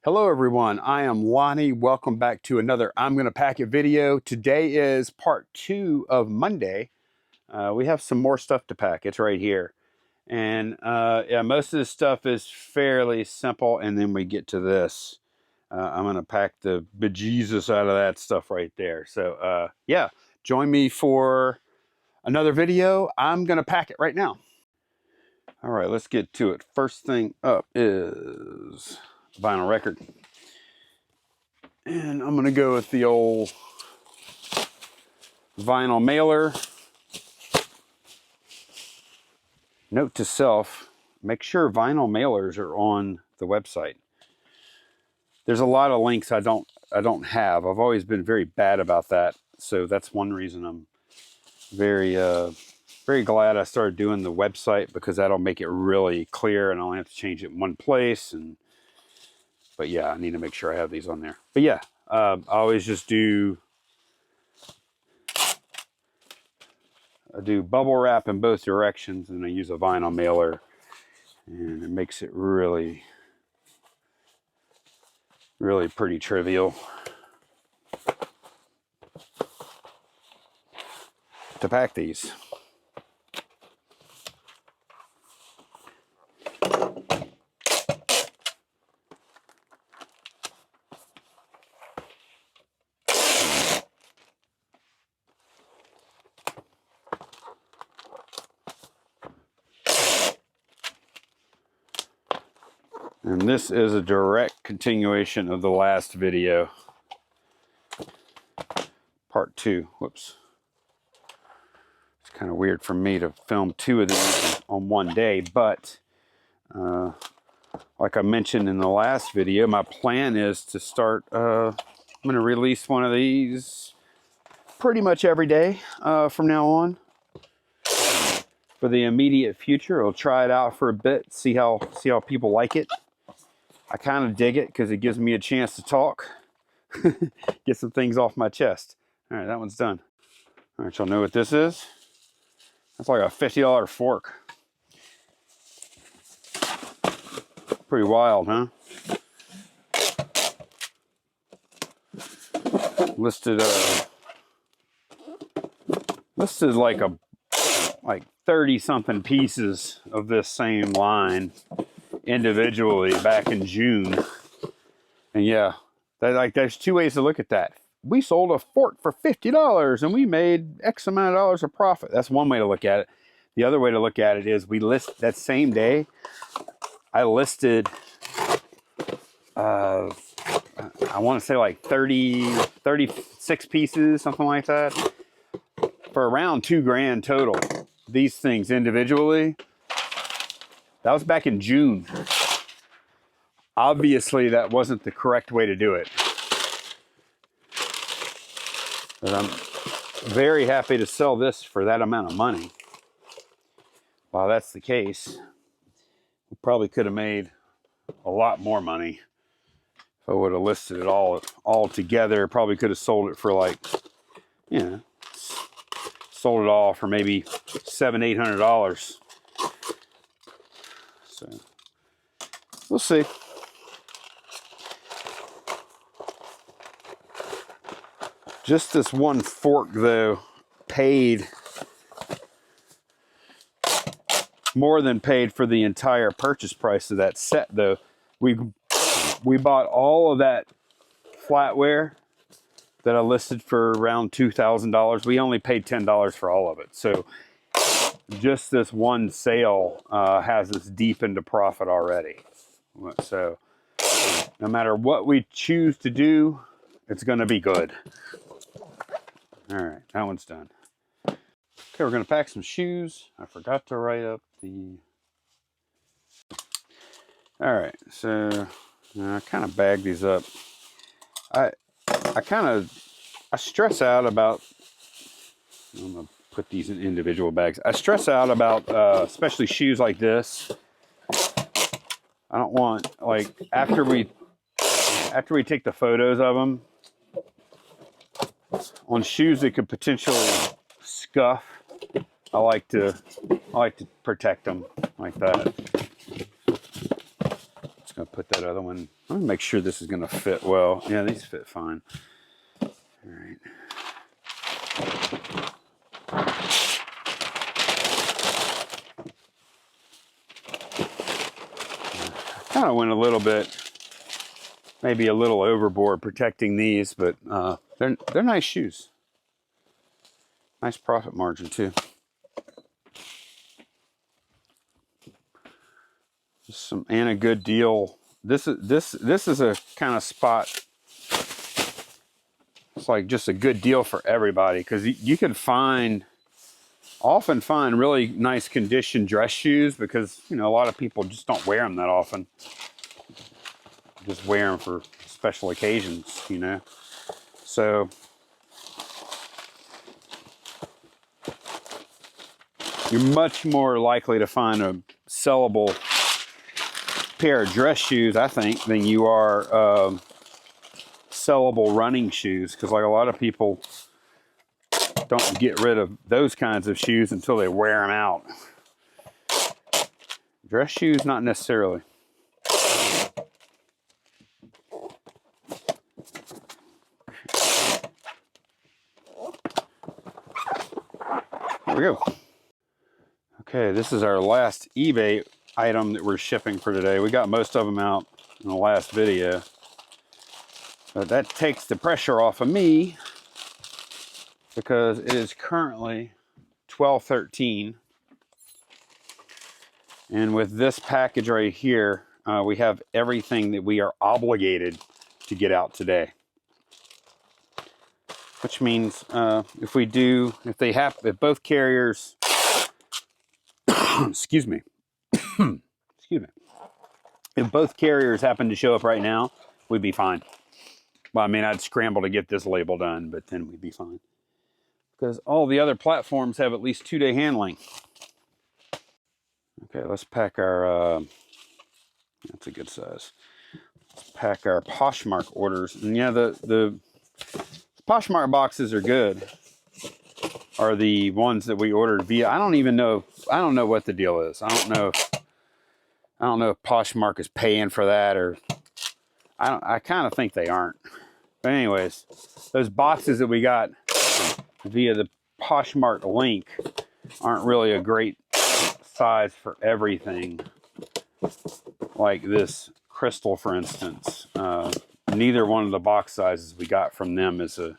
Hello everyone, I am Lonnie. Welcome back to another I'm Gonna Pack It video. Today is part 2 of Monday. We have some more stuff to pack. It's right here. And yeah, most of this stuff is fairly simple, and then we get to this. I'm gonna pack the bejesus out of that stuff right there. So yeah, join me for another video. I'm gonna pack it right now. All right, let's get to it. First thing up is vinyl record. And I'm going to go with the old vinyl mailer. Note to self, make sure vinyl mailers are on the website. There's a lot of links I don't have. I've always been very bad about that. So that's one reason I'm very glad I started doing the website, because that'll make it really clear and I only have to change it in one place. But yeah, I need to make sure I have these on there. But yeah, I always just do bubble wrap in both directions, and I use a vinyl mailer, and it makes it really pretty trivial to pack these. And this is a direct continuation of the last video. Part 2. Whoops. It's kind of weird for me to film 2 of these on one day, but like I mentioned in the last video, my plan is to start, I'm going to release one of these pretty much every day from now on. For the immediate future, I'll try it out for a bit, see how people like it. I kind of dig it because it gives me a chance to talk, get some things off my chest. All right, that one's done. All right, y'all know what this is? That's like a $50 fork. Pretty wild, huh? Listed like 30 something pieces of this same line individually back in June. And yeah, there's 2 ways to look at that. We sold a fork for $50 and we made X amount of dollars of profit. That's one way to look at it. The other way to look at it is we list that same day. I listed, I want to say like 36 pieces, something like that, for around $2,000 total. These things individually. That was back in June. Obviously, that wasn't the correct way to do it. But I'm very happy to sell this for that amount of money. While that's the case, we probably could have made a lot more money if I would have listed it all together. Probably could have sold it for like, you know, sold it all for maybe $700–800. So we'll see. Just this one fork though paid more than paid for the entire purchase price of that set though. We bought all of that flatware that I listed for around $2,000. We only paid $10 for all of it. So just this one sale has us deep into profit already. So no matter what we choose to do, it's going to be good. All right, that one's done. Okay, we're going to pack some shoes. I forgot to write up the... All right, so I kind of bag these up. I stress out about... I'm going to put these in individual bags. I stress out about especially shoes like this. I don't want, like, after we take the photos of them, on shoes that could potentially scuff, I like to protect them like that. Just gonna put that other one. Let me make sure this is going to fit well. Yeah, these fit fine. All right. Kind of went a little bit, maybe a little overboard protecting these, but they're nice shoes. Nice profit margin too. Just some and a good deal. This is a kind of spot. It's like just a good deal for everybody because you can often find really nice condition dress shoes because a lot of people just don't wear them that often. Just wear them for special occasions, So you're much more likely to find a sellable pair of dress shoes, I think, than you are sellable running shoes, because like a lot of people don't get rid of those kinds of shoes until they wear them out. Dress shoes, not necessarily. There we go. Okay, this is our last eBay item that we're shipping for today. We got most of them out in the last video. But that takes the pressure off of me because it is currently 12:13. And with this package right here, we have everything that we are obligated to get out today. Which means if both carriers, excuse me, if both carriers happen to show up right now, we'd be fine. Well, I mean, I'd scramble to get this label done, but then we'd be fine. Because all the other platforms have at least 2-day handling. Okay, let's pack our, that's a good size. Let's pack our Poshmark orders. And yeah, the Poshmark boxes are good. Are the ones that we ordered via, I don't know what the deal is. I don't know if Poshmark is paying for that, or I kind of think they aren't. But anyways, those boxes that we got via the Poshmark link aren't really a great size for everything. Like this crystal, for instance. Neither one of the box sizes we got from them is a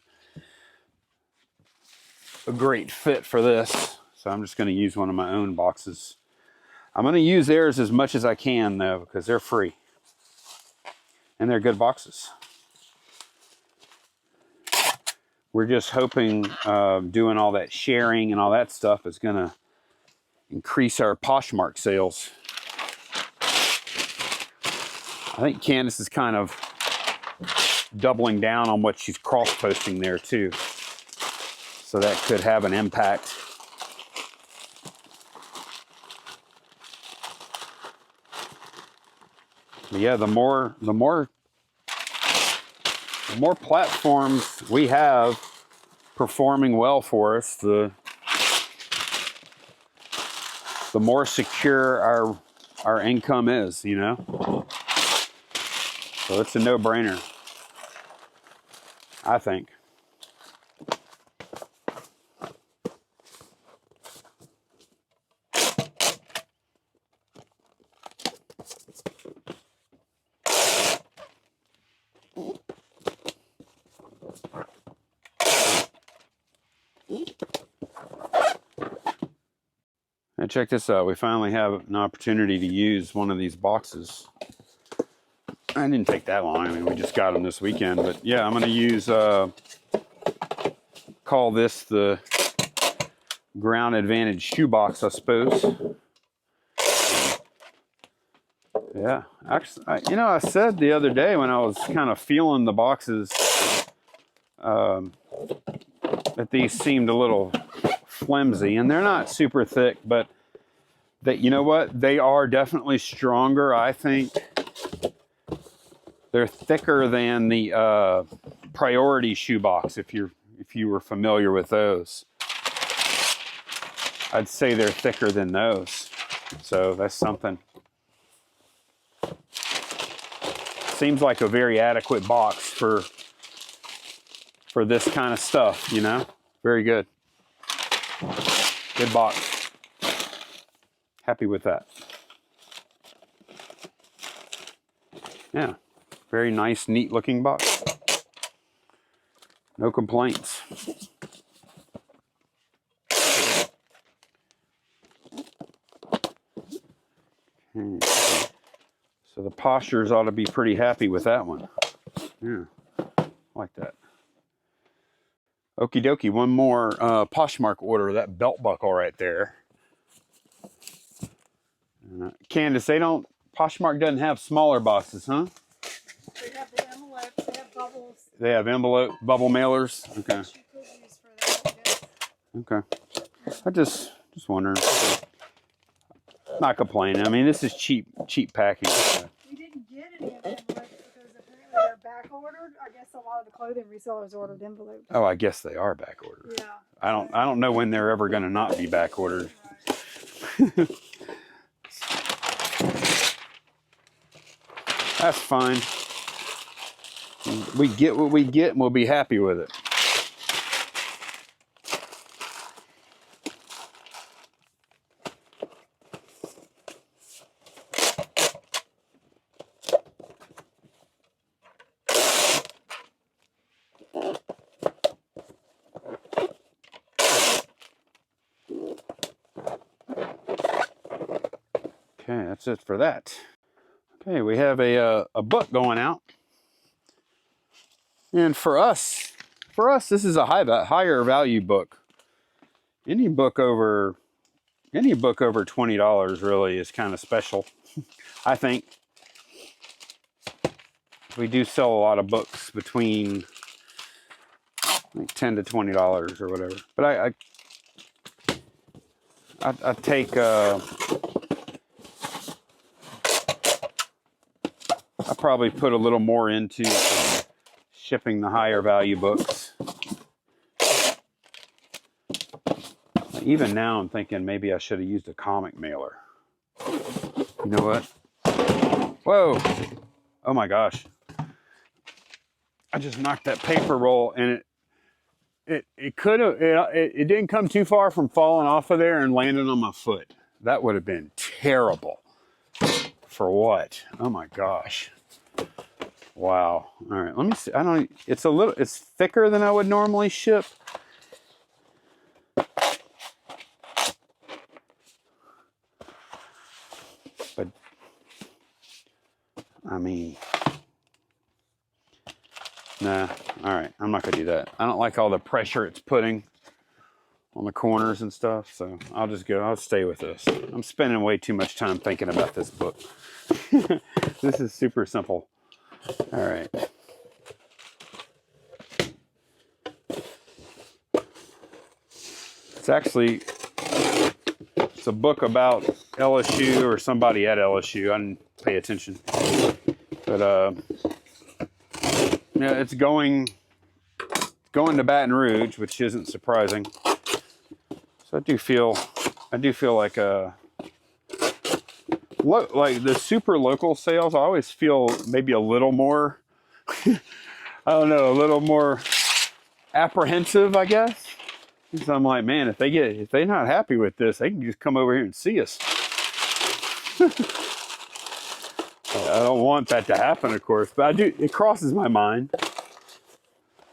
great fit for this. So I'm just going to use one of my own boxes. I'm going to use theirs as much as I can, though, because they're free. And they're good boxes. We're just hoping doing all that sharing and all that stuff is going to increase our Poshmark sales. I think Candace is kind of doubling down on what she's cross-posting there, too. So that could have an impact. But yeah, the more platforms we have performing well for us, the more secure our income is, So it's a no-brainer, I think. And check this out. We finally have an opportunity to use one of these boxes. I didn't take that long. I mean, we just got them this weekend. But yeah, I'm going to use, call this the Ground Advantage shoebox, I suppose. Yeah. Actually, I said the other day when I was kind of feeling the boxes that these seemed a little flimsy, and they're not super thick, but that, you know what, they are definitely stronger. I think they're thicker than the Priority shoebox. If you were familiar with those, I'd say they're thicker than those. So that's something. seems like a very adequate box for this kind of stuff, you know? Very good. Good box. Happy with that. Yeah, very nice, neat looking box. No complaints. Okay. So the postures ought to be pretty happy with that one. Yeah, like that. Okie dokie, one more Poshmark order, that belt buckle right there. Candace, Poshmark doesn't have smaller boxes, huh? They have the envelopes, they have bubbles. They have bubble mailers? Okay. Okay. I just wondering. Not complaining. I mean, this is cheap packing. We didn't get any of the envelopes because apparently they're back ordered. I guess a lot of the clothing resellers ordered envelopes. Oh, I guess they are back ordered. Yeah. I don't know when they're ever going to not be back ordered. Right. That's fine. We get what we get and we'll be happy with it. Okay, that's it for that. Okay, we have a book going out. And for us, this is a higher value book. Any book over $20 really is kind of special, I think. We do sell a lot of books between like $10 to $20 or whatever. But I take I probably put a little more into shipping the higher value books. Even now I'm thinking maybe I should have used a comic mailer. You know what? Whoa! Oh my gosh. I just knocked that paper roll and it didn't come too far from falling off of there and landing on my foot. That would have been terrible. For what? Oh my gosh. Wow. All right, let me see. It's thicker than I would normally ship. But I mean, nah. All right, I'm not gonna do that. I don't like all the pressure it's putting on the corners and stuff, so I'll stay with this. I'm spending way too much time thinking about this book. This is super simple. All right. It's a book about LSU or somebody at LSU. I didn't pay attention. But yeah, it's going to Baton Rouge, which isn't surprising. So I do feel like like the super local sales, I always feel maybe a little more, I don't know, a little more apprehensive, I guess. So I'm like, man, if they're not happy with this, they can just come over here and see us. I don't want that to happen, of course, but it crosses my mind.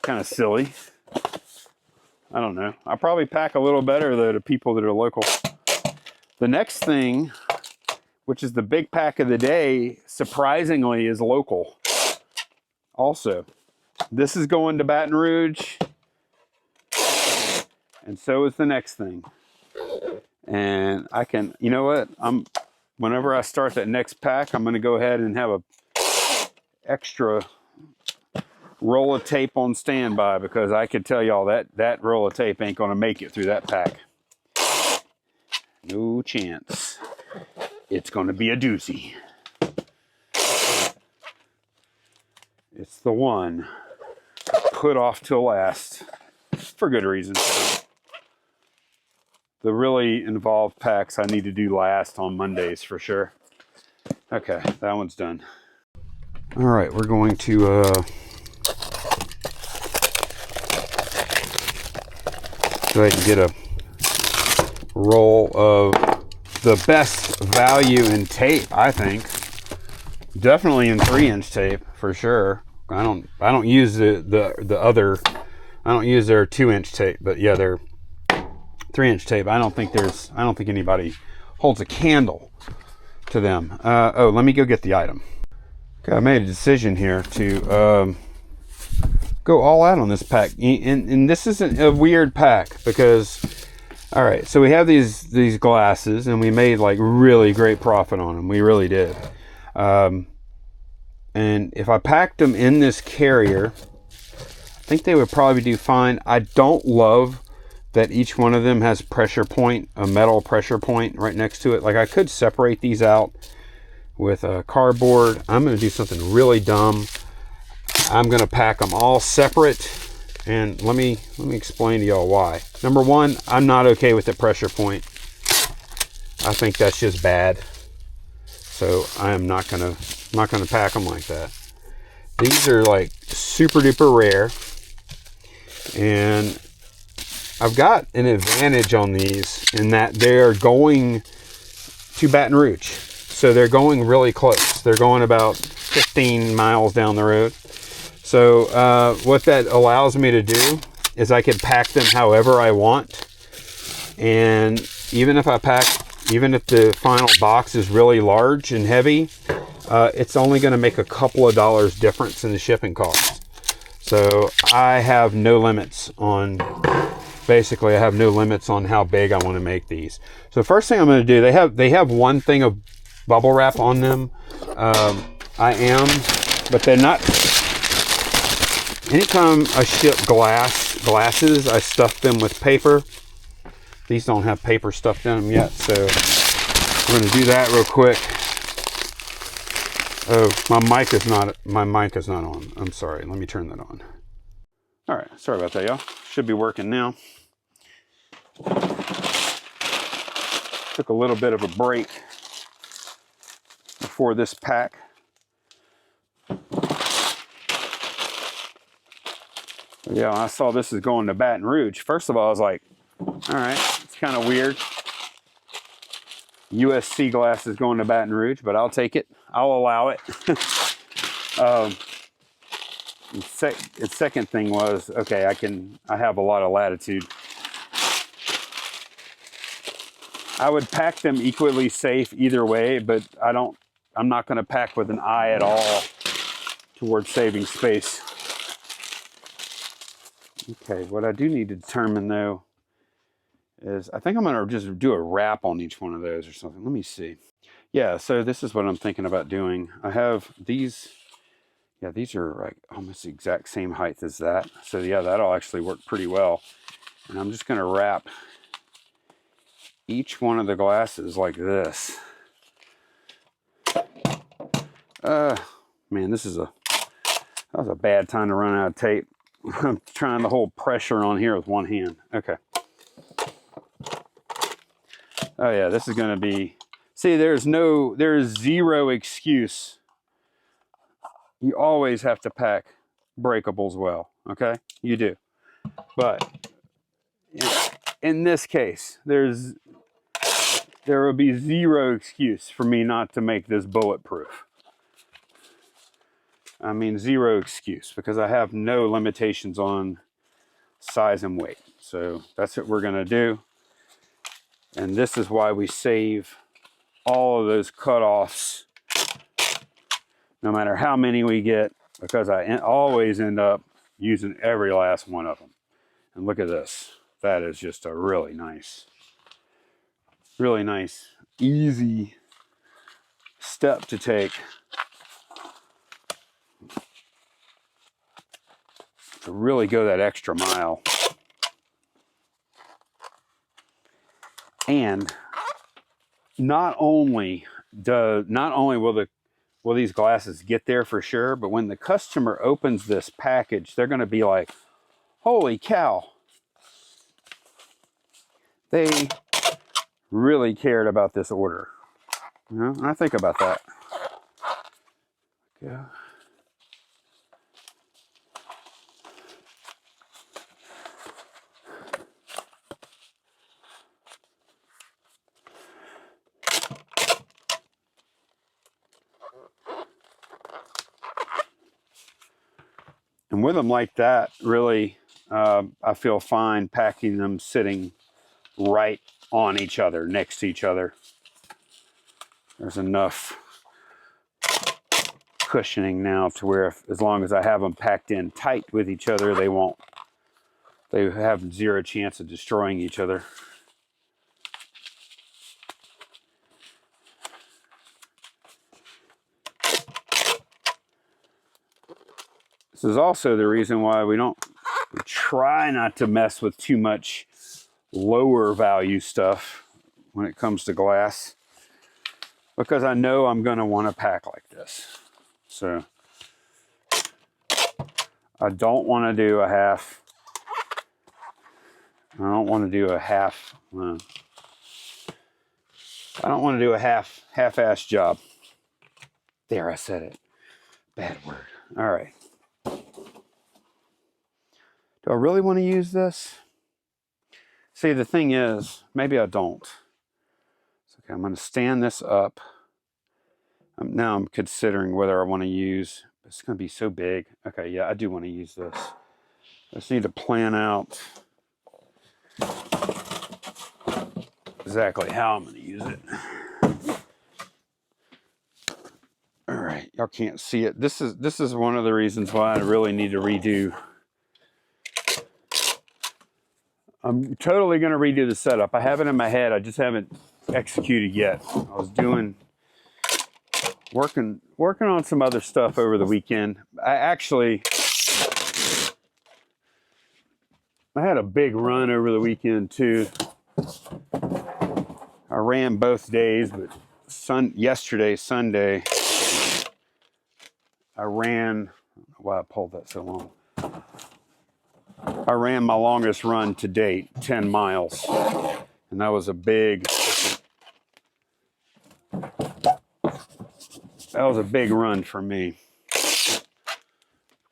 Kind of silly. I don't know. I'll probably pack a little better though to people that are local. The next thing, which is the big pack of the day, surprisingly is local. Also, this is going to Baton Rouge, and so is the next thing. And you know what? Whenever I start that next pack, I'm going to go ahead and have a extra roll of tape on standby, because I can tell y'all that roll of tape ain't going to make it through that pack. No chance. It's going to be a doozy. It's the one put off till last, for good reason. The really involved packs I need to do last on Mondays for sure. Okay, that one's done. All right, we're going to go ahead and get a roll of the best value in tape, I think. Definitely in 3-inch tape for sure. I don't use the other. I don't use their 2-inch tape, but yeah, they're 3-inch tape. I don't think anybody holds a candle to them. Oh, let me go get the item. Okay, I made a decision here to go all out on this pack, and this isn't a weird pack because, all right, so we have these glasses, and we made like really great profit on them. We really did. And if I packed them in this carrier, I think they would probably do fine. I don't love that each one of them has a metal pressure point right next to it. Like, I could separate these out with a cardboard. I'm going to do something really dumb. I'm going to pack them all separate, and let me explain to y'all why. Number one, I'm not okay with the pressure point. I think that's just bad. So I am not gonna pack them like that. These are like super duper rare, and I've got an advantage on these in that they're going to Baton Rouge, so they're going really close. They're going about 15 miles down the road. So what that allows me to do is I can pack them however I want, and even if the final box is really large and heavy, it's only going to make a couple of dollars difference in the shipping cost. So I have no limits on how big I want to make these. So first thing I'm going to do, they have one thing of bubble wrap on them. But they're not. Anytime I ship glasses, I stuff them with paper. These don't have paper stuffed in them yet, so we're going to do that real quick. Oh, my mic is not on. I'm sorry. Let me turn that on. All right, sorry about that, y'all. Should be working now. Took a little bit of a break before this pack. Yeah, I saw this is going to Baton Rouge. First of all, I was like, all right, it's kind of weird. USC glasses going to Baton Rouge, but I'll take it. I'll allow it. The second thing was, okay, I have a lot of latitude. I would pack them equally safe either way, but I'm not going to pack with an eye at all towards saving space. Okay, what I do need to determine though is I think I'm going to just do a wrap on each one of those or something. Let me see. Yeah, so this is what I'm thinking about doing. I have these. Yeah, these are like almost the exact same height as that. So yeah, that'll actually work pretty well. And I'm just going to wrap each one of the glasses like this. Man, that was a bad time to run out of tape. I'm trying to hold pressure on here with one hand. Okay. Oh yeah, this is going to be, see, there's zero excuse. You always have to pack breakables well, okay? You do. But in this case, there will be zero excuse for me not to make this bulletproof. I mean, zero excuse, because I have no limitations on size and weight. So that's what we're going to do. And this is why we save all of those cutoffs, no matter how many we get, because I always end up using every last one of them. And look at this. That is just a really nice, easy step to take to really go that extra mile. And not only will these glasses get there for sure, but when the customer opens this package, they're going to be like, holy cow, they really cared about this order. You know, and I think about that. Yeah. And with them like that, really, I feel fine packing them sitting right on each other, next to each other. There's enough cushioning now to where as long as I have them packed in tight with each other, they have zero chance of destroying each other. This is also the reason why we try not to mess with too much lower value stuff when it comes to glass, because I know I'm going to want to pack like this. So I don't want to do a half. I don't want to do a half. I don't want to do a half-ass job. There, I said it. Bad word. All right. Do I really want to use this? See, the thing is, maybe I don't. Okay, I'm going to stand this up. Now I'm considering whether I want to use, it's going to be so big. Okay, yeah, I do want to use this. I just need to plan out exactly how I'm going to use it. All right, y'all can't see it. This is one of the reasons why I really need to redo. I'm totally going to redo the setup. I have it in my head. I just haven't executed yet. I was working on some other stuff over the weekend. I had a big run over the weekend too. I ran both days, but yesterday, Sunday, I ran. I don't know why I pulled that so long. I ran my longest run to date, 10 miles. And that was a big run for me.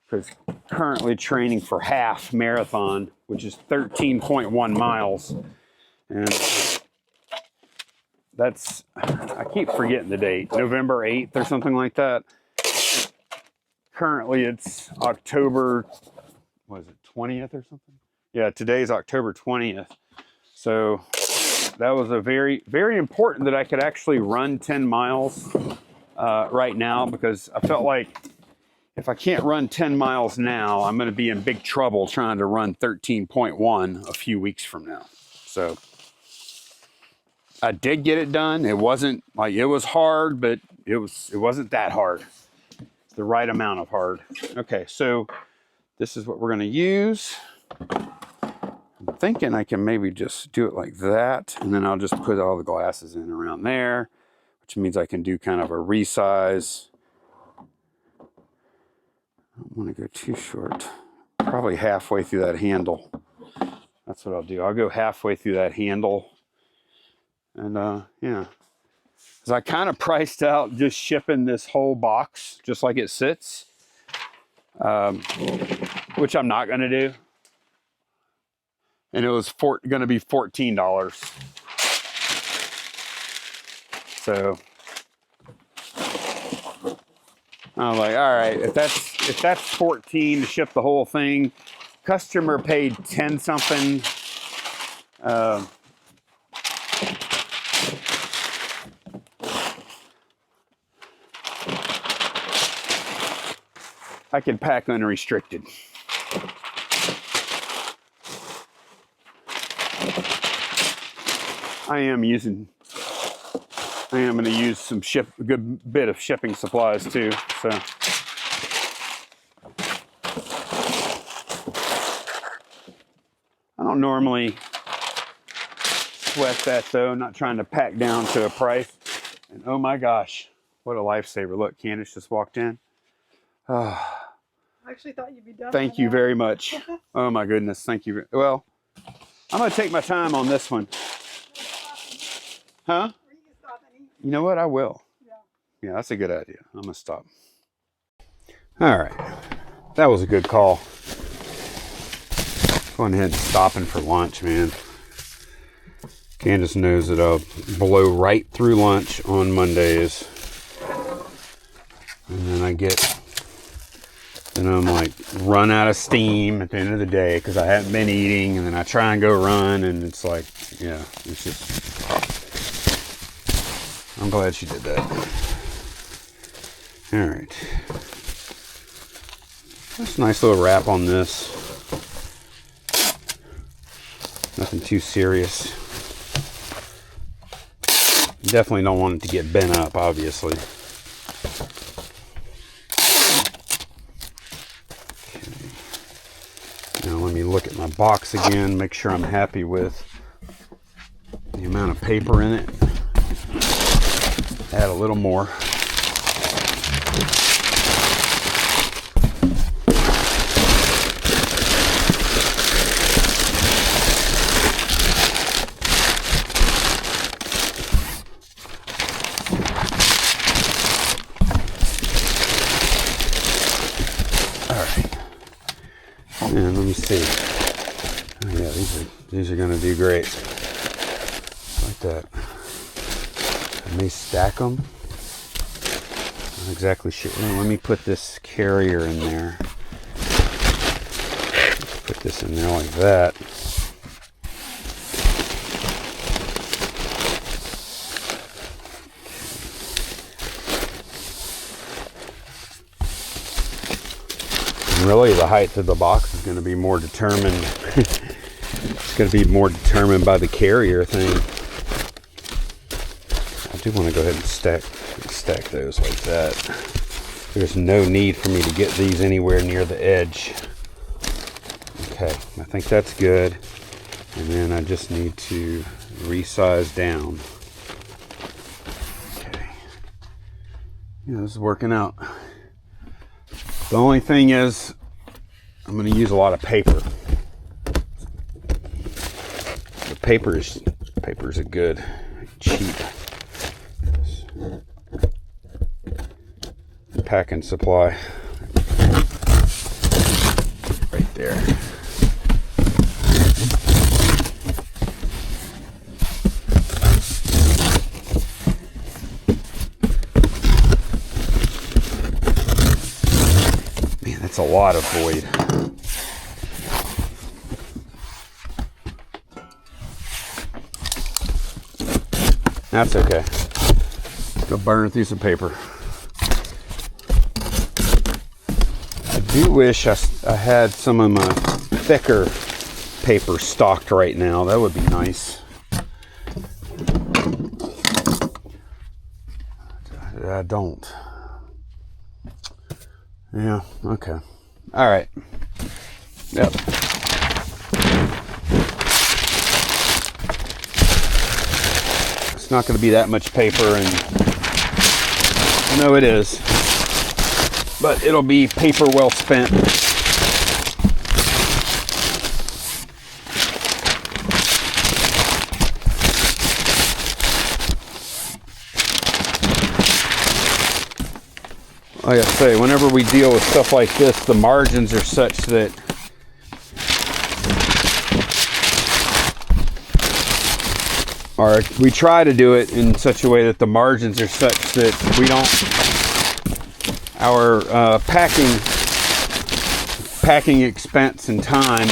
Because currently training for half marathon, which is 13.1 miles. And I keep forgetting the date, November 8th or something like that. Currently it's October, what is it, 20th or something? Yeah, today's October 20th. So that was a very, very important that I could actually run 10 miles right now, because I felt like if I can't run 10 miles now, I'm going to be in big trouble trying to run 13.1 a few weeks from now. So I did get it done. It wasn't like, it was hard, but it wasn't that hard. It's the right amount of hard. Okay, so this is what we're going to use. I'm thinking I can maybe just do it like that, and then I'll just put all the glasses in around there, which means I can do kind of a resize. I don't want to go too short. Probably halfway through that handle. That's what I'll do. I'll go halfway through that handle. And yeah. Because I kind of priced out just shipping this whole box just like it sits. Which I'm not going to do. And it was going to be $14. So I was like, all right, if that's 14 to ship the whole thing, customer paid 10 something. I can pack unrestricted. I am going to use a good bit of shipping supplies too. So I don't normally sweat that though. I'm not trying to pack down to a price. And oh my gosh, what a lifesaver. Look, Candace just walked in. I actually thought you'd be done. Thank you very much. Oh my goodness, thank you. Well, I'm going to take my time on this one. Huh? You know what? I will. Yeah, that's a good idea. I'm going to stop. All right. That was a good call. Going ahead and stopping for lunch, man. Candace knows that I'll blow right through lunch on Mondays. And then I get then I'm like run out of steam at the end of the day because I haven't been eating, and then I try and go run, and it's like, yeah, it's just, I'm glad she did that. All right. Just a nice little wrap on this. Nothing too serious. You definitely don't want it to get bent up, obviously. Okay. Now let me look at my box again, make sure I'm happy with the amount of paper in it. Add a little more. And let me see. Oh yeah, these are gonna do great. Like that. I may stack them. Not exactly sure. Let me put this carrier in there. Put this in there like that. Really, the height of the box is going to be more determined. It's going to be more determined by the carrier thing. I do want to go ahead and stack those like that. There's no need for me to get these anywhere near the edge. Okay, I think that's good. And then I just need to resize down. Okay. Yeah, this is working out. The only thing is, I'm going to use a lot of paper. The paper is a good, cheap packing supply. Right there. That's a lot of void. That's okay. Go burn through some paper. I do wish I had some of my thicker paper stocked right now. That would be nice. I don't. Yeah, okay. All right. Yep. It's not going to be that much paper, and no, it is. But it'll be paper well spent. Like I say, whenever we deal with stuff like this, the margins are such that we try to do it in such a way that the margins are such that we don't, our packing expense and time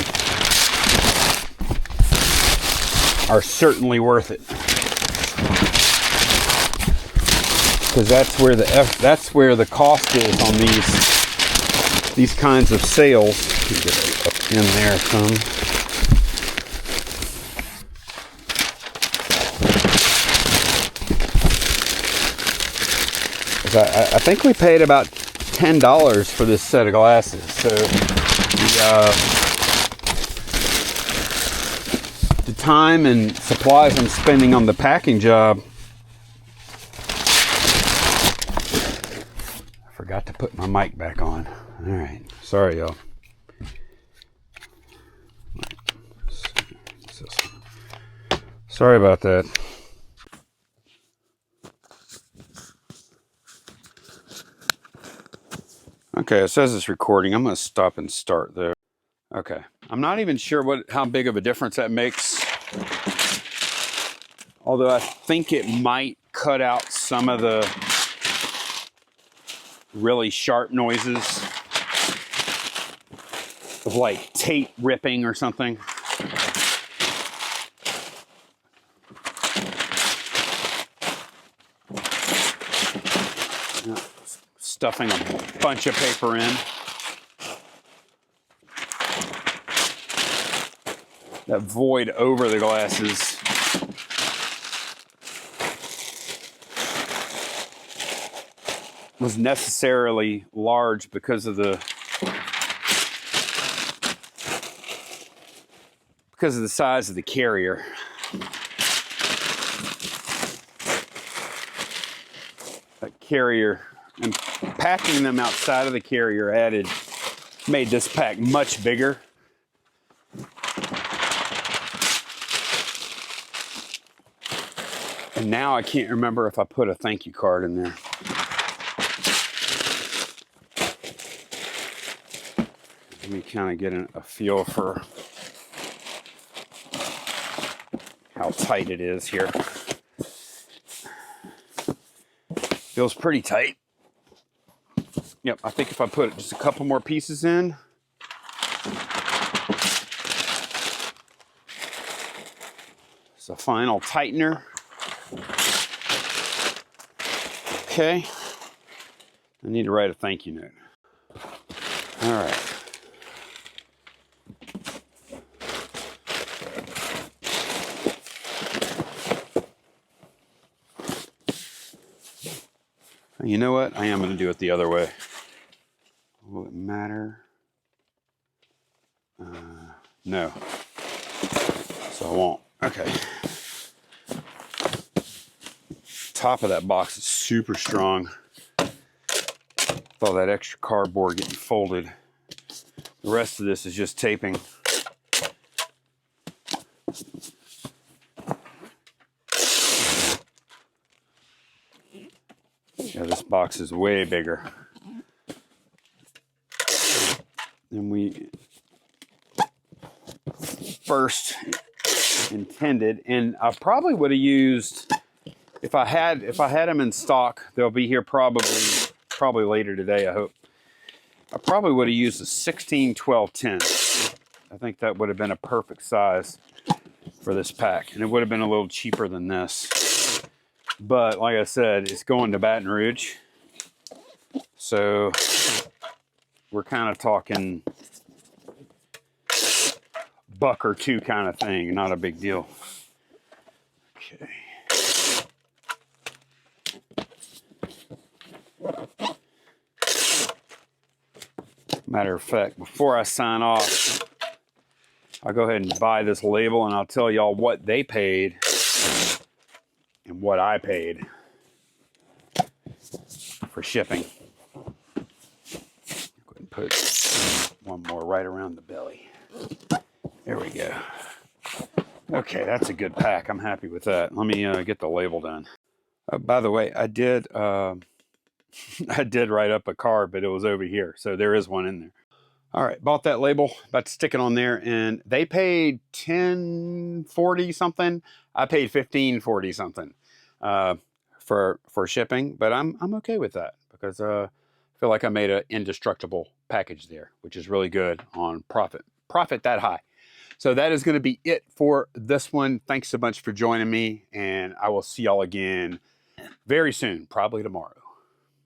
are certainly worth it. Because that's where the cost is on these kinds of sales. Get it up in there some. I think we paid about $10 for this set of glasses. So the time and supplies I'm spending on the packing job. Forgot to put my mic back on. All right, sorry y'all. Sorry about that. Okay, it says it's recording. I'm going to stop and start there. Okay, I'm not even sure how big of a difference that makes. Although I think it might cut out some of the really sharp noises. of like tape ripping or something. Stuffing a bunch of paper in. That void over the glasses was necessarily large because of the size of the carrier. That carrier, and packing them outside of the carrier made this pack much bigger. And now I can't remember if I put a thank you card in there. Let me kind of get a feel for how tight it is here. Feels pretty tight. Yep, I think if I put just a couple more pieces in, it's a final tightener. Okay, I need to write a thank you note. All right. You know what? I am going to do it the other way. Will it matter? No. So I won't. Okay. Top of that box is super strong. With all that extra cardboard getting folded. The rest of this is just taping. Yeah, this box is way bigger than we first intended, and I probably would have used, if I had them in stock, they'll be here probably later today, I hope. I probably would have used a 16-12-10. I think that would have been a perfect size for this pack, and it would have been a little cheaper than this. But like I said, it's going to Baton Rouge, so we're kind of talking $1 or $2 kind of thing, not a big deal. Okay. Matter of fact, before I sign off, I'll go ahead and buy this label, and I'll tell y'all what they paid and what I paid for shipping. Go ahead and put one more right around the belly. There we go. Okay, that's a good pack. I'm happy with that. Let me get the label done. By the way, I did I did write up a card, but it was over here, so there is one in there. All right, bought that label, about to stick it on there, and they paid $10.40 something. I paid $15.40 something for shipping, but I'm okay with that because I feel like I made an indestructible package there, which is really good on profit that high. So that is going to be it for this one. Thanks so much for joining me, and I will see y'all again very soon, probably tomorrow.